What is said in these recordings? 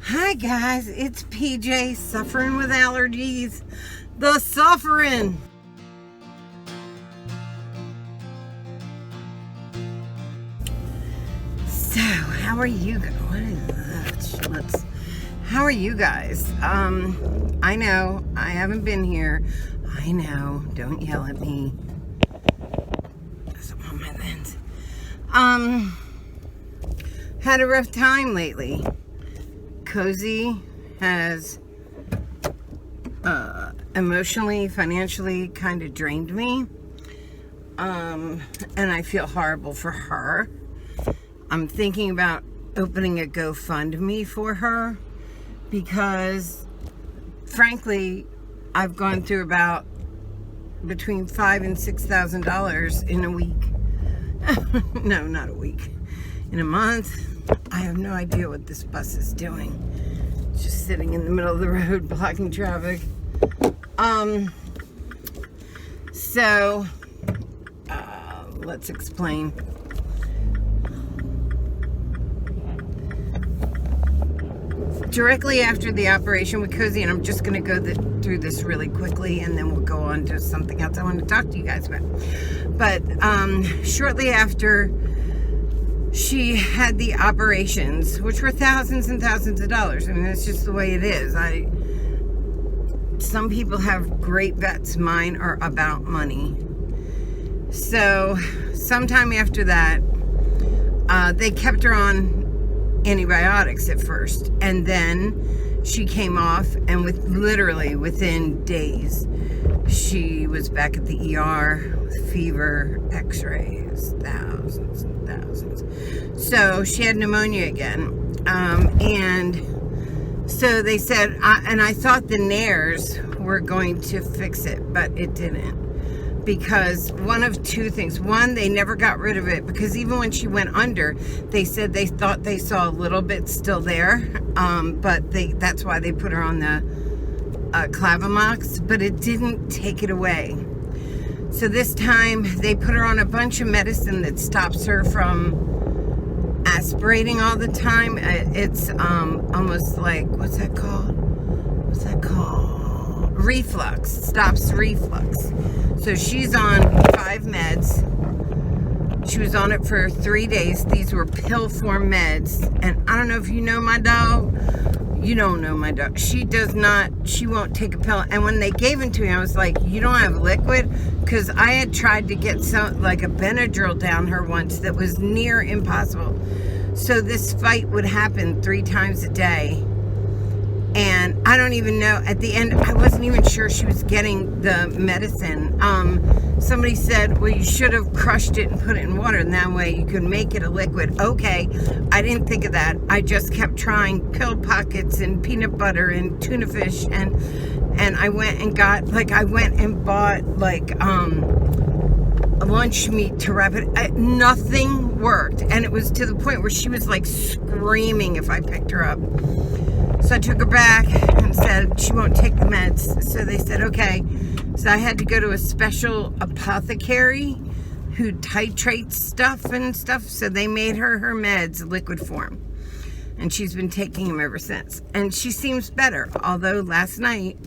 Hi guys, it's PJ suffering with allergies. The suffering. So, how are you guys? What is that? How are you guys? I know I haven't been here. I know. Don't yell at me. That's on my lens. Had a rough time lately. Cozy has emotionally, financially kind of drained me. And I feel horrible for her. I'm thinking about opening a GoFundMe for her because, frankly, I've gone through about between $5,000 and $6,000 in a week. No, not a week. In a month. I have no idea what this bus is doing. It's just sitting in the middle of the road blocking traffic. Let's explain. Directly after the operation with Cozy, and I'm just going to go through this really quickly and then we'll go on to something else I want to talk to you guys about. But shortly after she had the operations, which were thousands and thousands of dollars. I mean, that's just the way it is. Some people have great vets. Mine are about money. So, sometime after that, they kept her on antibiotics at first. And then she came off, and within days, she was back at the ER with fever, x-rays, thousands and thousands. So she had pneumonia again. And so they said, and I thought the Nairs were going to fix it, but it didn't. Because one of two things. One, they never got rid of it, because even when she went under, they said they thought they saw a little bit still there. But that's why they put her on the Clavamox, but it didn't take it away. So this time they put her on a bunch of medicine that stops her from aspirating all the time. It's almost like, what's that called? Reflux. Stops reflux. So she's on 5 meds. She was on it for 3 days. These were pill form meds. And I don't know if you know my dog. You don't know my dog. She won't take a pill. And when they gave it to me, I was like, you don't have liquid? Because I had tried to get like a Benadryl down her once that was near impossible. So this fight would happen 3 times a day. And I don't even know, at the end, I wasn't even sure she was getting the medicine. Somebody said, well, you should have crushed it and put it in water, and that way you could make it a liquid. Okay, I didn't think of that. I just kept trying pill pockets and peanut butter and tuna fish, and I went and bought lunch meat to wrap it. Nothing worked, and it was to the point where she was like screaming if I picked her up. So I took her back and said she won't take the meds. So they said, okay. So I had to go to a special apothecary who titrates stuff and stuff. So they made her meds liquid form. And she's been taking them ever since. And she seems better. Although last night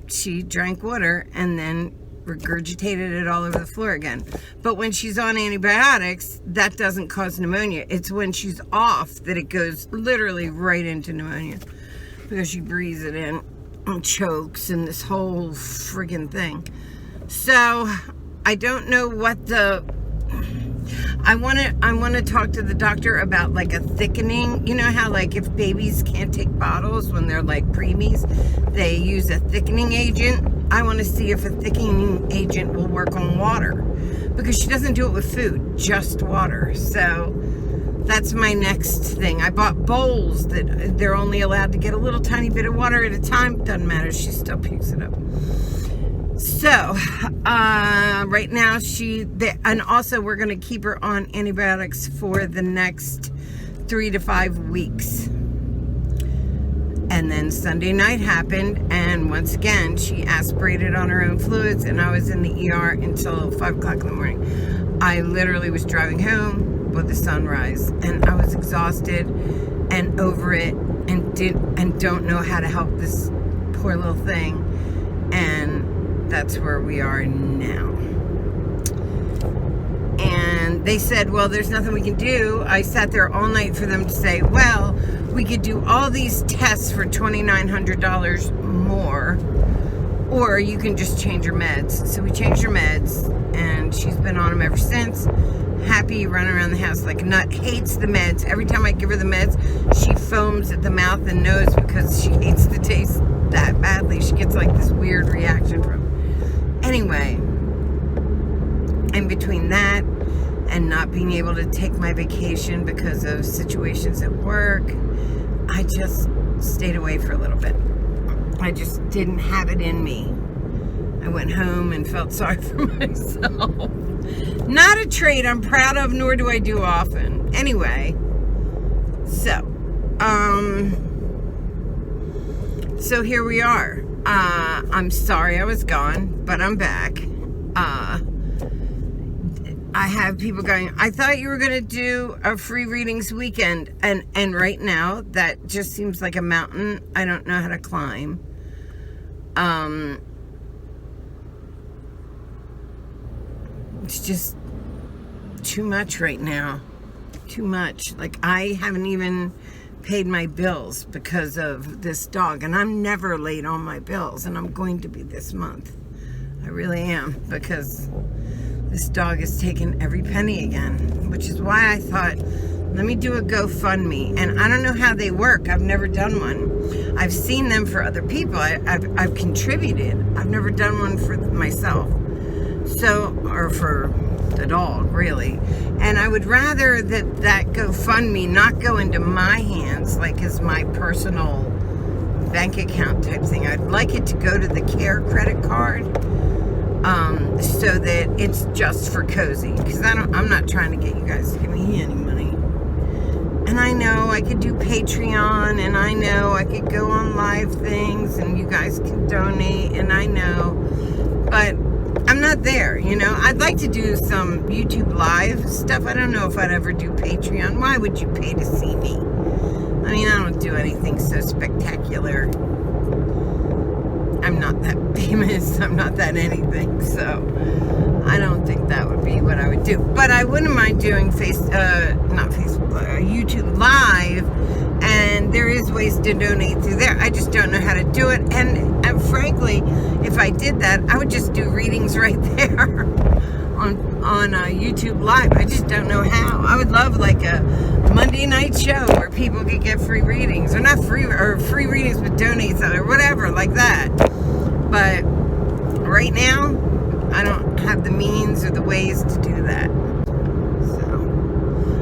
she drank water and then regurgitated it all over the floor again. But when she's on antibiotics, that doesn't cause pneumonia. It's when she's off that it goes literally right into pneumonia. Because she breathes it in and chokes and this whole friggin' thing. So I don't know what I want to talk to the doctor about like a thickening. You know how like if babies can't take bottles when they're like preemies, they use a thickening agent. I want to see if a thickening agent will work on water, because she doesn't do it with food, just water. So that's my next thing. I bought bowls that they're only allowed to get a little tiny bit of water at a time. Doesn't matter, she still pukes it up. So right now and also we're going to keep her on antibiotics for the next 3 to 5 weeks. And then Sunday night happened, and once again, she aspirated on her own fluids, and I was in the ER until 5 o'clock in the morning. I literally was driving home with the sunrise, and I was exhausted and over it and don't know how to help this poor little thing. And that's where we are now. And they said, well, there's nothing we can do. I sat there all night for them to say, well, we could do all these tests for $2,900 more, or you can just change your meds. So we changed her meds, and she's been on them ever since. Happy, running around the house like a nut, hates the meds. Every time I give her the meds, she foams at the mouth and nose because she hates the taste that badly. She gets like this weird reaction from it. Anyway, in between that and not being able to take my vacation because of situations at work, I just stayed away for a little bit. I just didn't have it in me. I went home and felt sorry for myself. Not a trait I'm proud of, nor do I do often. Anyway, so here we are. I'm sorry I was gone, but I'm back. I have people going, I thought you were going to do a free readings weekend. And right now, that just seems like a mountain I don't know how to climb. It's just too much right now. Too much. Like, I haven't even paid my bills because of this dog. And I'm never late on my bills. And I'm going to be this month. I really am. Because this dog has taken every penny again. Which is why I thought, let me do a GoFundMe. And I don't know how they work. I've never done one. I've seen them for other people. I've contributed. I've never done one for myself. So, or for the dog, really. And I would rather that GoFundMe not go into my hands, like as my personal bank account type thing. I'd like it to go to the Care credit card, so that it's just for Cozy. Because I'm not trying to get you guys to give me any money. And I know I could do Patreon, and I know I could go on live things, and you guys can donate, and I know, but I'm not there, you know. I'd like to do some YouTube live stuff. I don't know if I'd ever do Patreon. Why would you pay to see me? I mean, I don't do anything so spectacular. I'm not that famous. I'm not that anything. So I don't think that would be what I would do. But I wouldn't mind doing YouTube live. And there is ways to donate through there. I just don't know how to do it. And frankly, if I did that, I would just do readings right there on YouTube Live. I just don't know how. I would love like a Monday night show where people could get free readings. Or not free, or free readings with donates or whatever like that. But right now, I don't have the means or the ways to do that.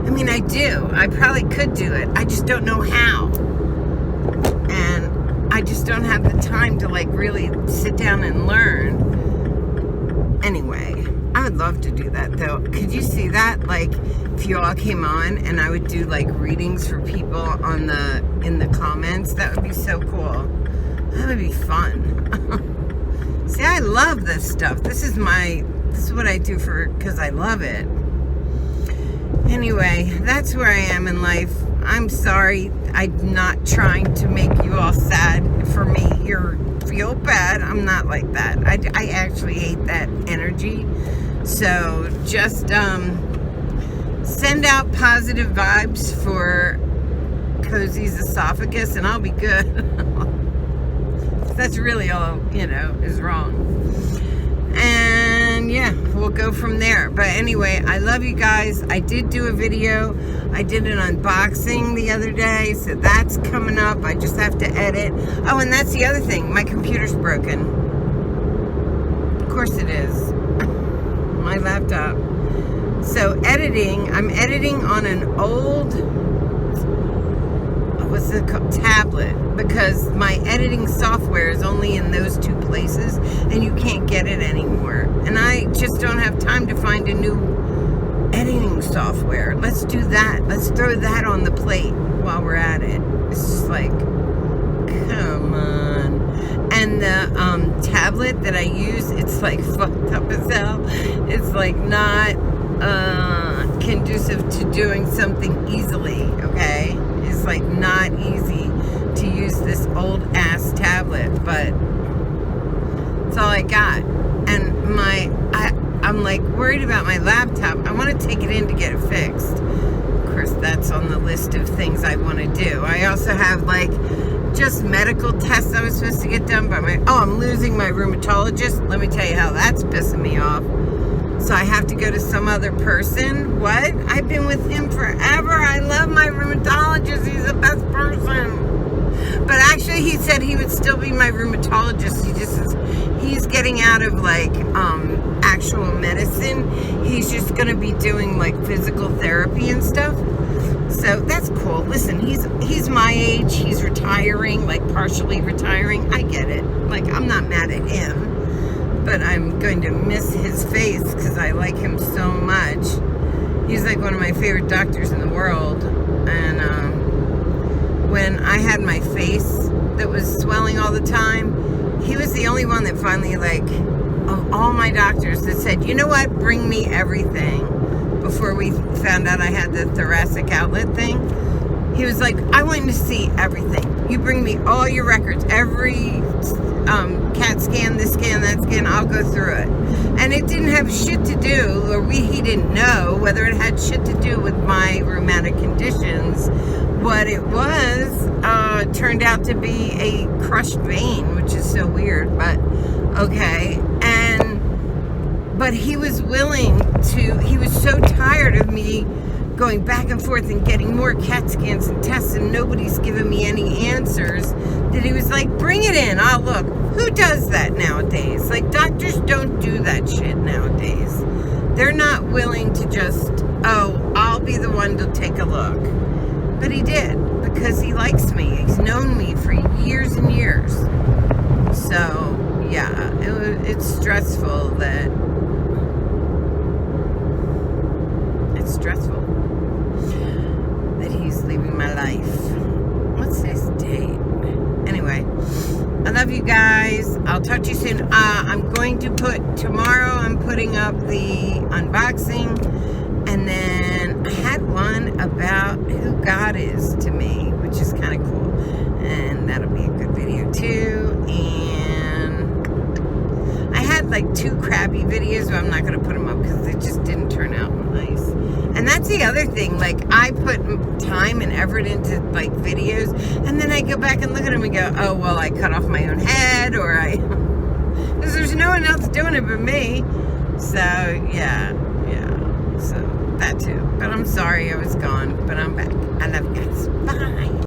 I mean, I do. I probably could do it. I just don't know how. And I just don't have the time to, like, really sit down and learn. Anyway, I would love to do that, though. Could you see that? Like, if you all came on and I would do, like, readings for people in the comments, that would be so cool. That would be fun. See, I love this stuff. This is what I do because I love it. Anyway, that's where I am in life. I'm sorry. I'm not trying to make you all sad for me. You feel bad. I'm not like that. I actually hate that energy. So just send out positive vibes for Cozy's esophagus and I'll be good. That's really all, is wrong. And yeah, we'll go from there. But anyway, I love you guys. I did do a video. I did an unboxing the other day, so that's coming up. I just have to edit. Oh, and that's the other thing. My computer's broken. Of course it is. My laptop. So editing, I'm editing on an old, what's it called, tablet, because my editing software is only in those two places and you can't get it anymore. And I just don't have time to find a new editing software. Let's do that. Let's throw that on the plate while we're at it. It's just like, come on. And the tablet that I use, it's like fucked up as hell. It's like not conducive to doing something easily, okay? It's like not easy to just this old ass tablet, but it's all I got. And I'm like worried about my laptop. I want to take it in to get it fixed. Of course, that's on the list of things I want to do. I also have like just medical tests I was supposed to get done by I'm losing my rheumatologist. Let me tell you how that's pissing me off. So I have to go to some other person. What? I've been with him forever. I love my rheumatologist. He's the best person. But actually, he said he would still be my rheumatologist. He's getting out of like actual medicine. He's just gonna be doing like physical therapy and stuff. So that's cool. Listen, he's my age. He's retiring, like partially retiring. I get it. Like, I'm not mad at him. But I'm going to miss his face because I like him so much. He's like one of my favorite doctors in the world. And when I had my face that was swelling all the time, he was the only one that finally, like, of all my doctors that said, you know what, bring me everything. Before we found out I had the thoracic outlet thing, he was like, I want to see everything. You bring me all your records, every CAT scan, this scan, that scan, I'll go through it. And it didn't have shit to do, or he didn't know whether it had shit to do with my rheumatic conditions. What it was turned out to be a crushed vein, which is so weird, but okay. But he was willing to, he was so tired of me going back and forth and getting more CAT scans and tests, and nobody's giving me any answers, that he was like, bring it in, I'll look. Who does that nowadays? Like, doctors don't do that shit nowadays. They're not willing to just, I'll be the one to take a look. But he did, because he likes me. He's known me for years and years. So, yeah, it's stressful that, he's leaving my life. What's this date? Anyway, I love you guys. I'll talk to you soon. I'm going to tomorrow I'm putting up the unboxing, and then I had one about who God is to me, which is kind of cool, and that'll be a good video too. And I had like 2 crappy videos, but I'm not going to put them up because they just didn't turn out nice. And that's the other thing, like, I put time and effort into, like, videos, and then I go back and look at them and go, oh, well, I cut off my own head, or because there's no one else doing it but me. So, yeah, so that too. But I'm sorry I was gone, but I'm back. I love you guys. Bye.